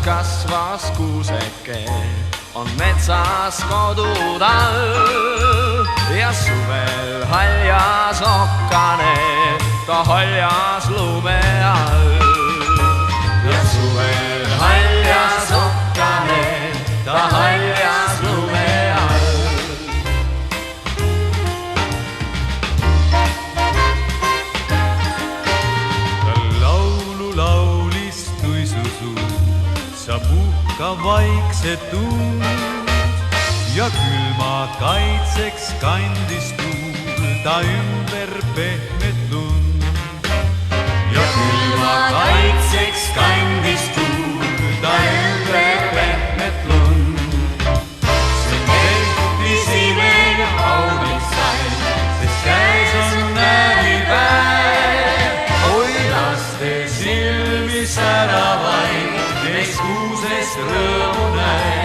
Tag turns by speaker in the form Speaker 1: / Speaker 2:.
Speaker 1: kasvas kuuseke, on metsas kodud all ja suvel haljas okkane, ta haljas lume all. Ja suvel haljas okkane, ta haljas lume all.
Speaker 2: Ta laulu laulis tuisusu, sa puhka vaikset tuud ja külma kaitseks kandis tuul ta ümber pehmet lund. Ja külma kaitseks kandis tuul ta ümber pehmet lund. See tehtis imega kauniks sai, sest käes on nääripäev. Oi laste silmi säravaid, neist kuusest rõõmu näe.